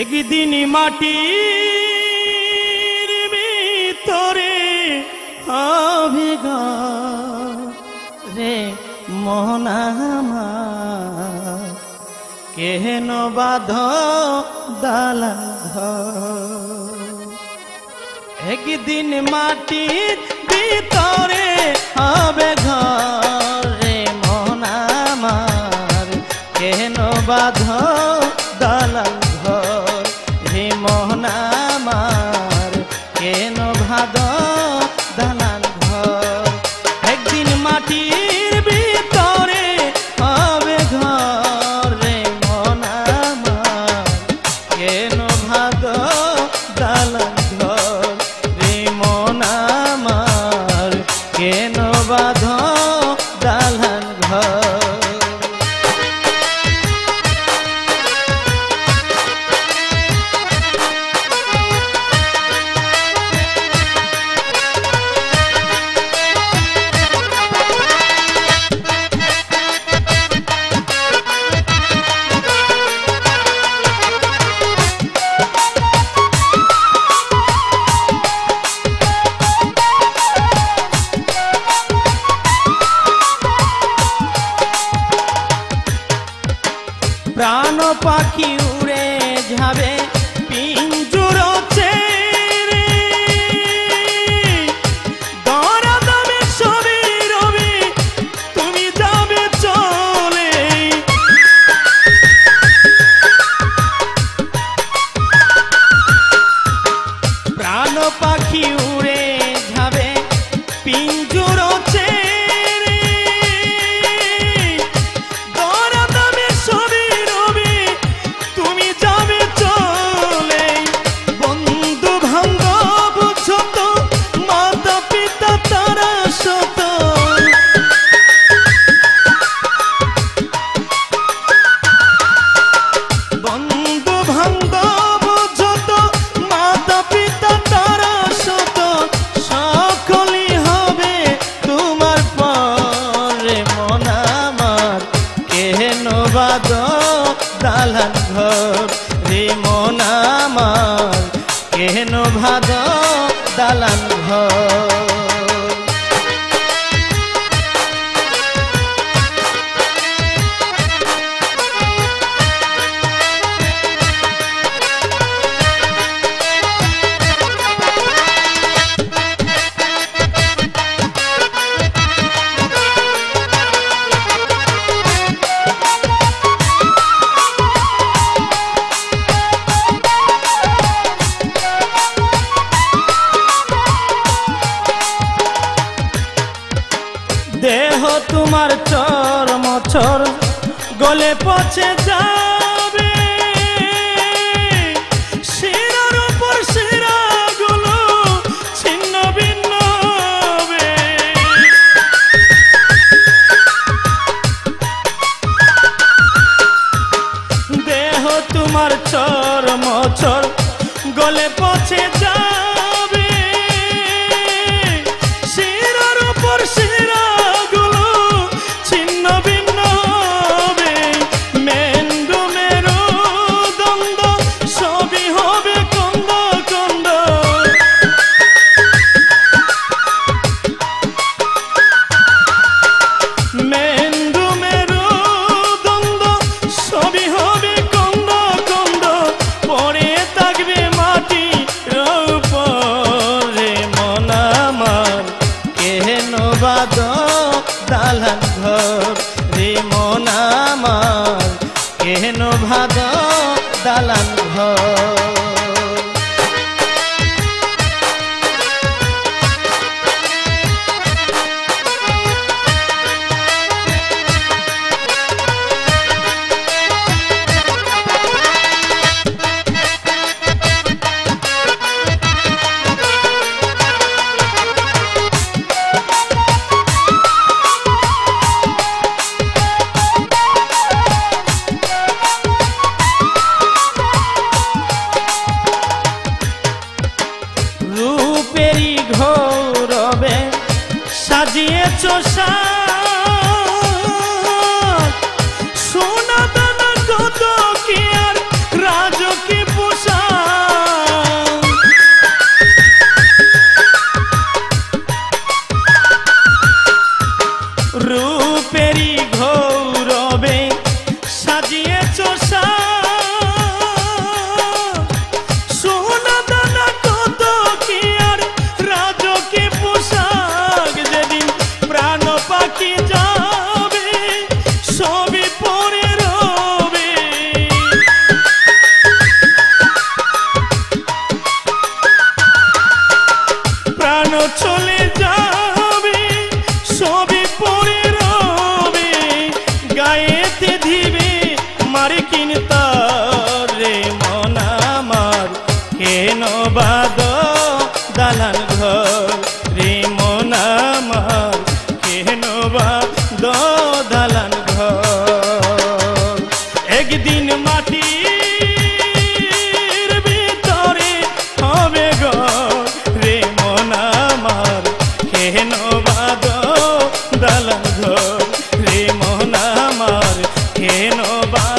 একদিন মাটির ভিতরে হবে ঘর রে মন আমার, কেন বাঁধ দালান ঘর। একদিন মাটির ভিতরে হবে ঘর রে মন আমার, কেন বাঁধ দালান ঘর রে মন আমার, কেন বাঁধ দালান ঘর। একদিন মাটির ভিতরে হবে ঘর রে মন আমার, কেন বাঁধ দালান ঘর রে মন আমার, কেন বাঁধ দালান ঘর। প্রাণ পাখি উড়ে যাবে পিঞ্জুর ছেড়ে, দরাদমে সবই রবি তুমি যাবে চলে। প্রাণ পাখি উড়ে যাবে পিঞ্জুর ছেড়ে, বাঁধ দালান ঘর রে মন আমার, কেন বাঁধ দালান ঘর। দেহ তোমার চর মচর গলে পচে যাবে, শিরার উপর শিরাগুলো ছিন্ন ভিন্ন হবে। দেহ তোমার চর মচর গলে পচে যাবে, শিরার উপর শিরা বাঁধ দালান ঘর রে মন আমার, কেন বাঁধ দালান ঘর। কেন বা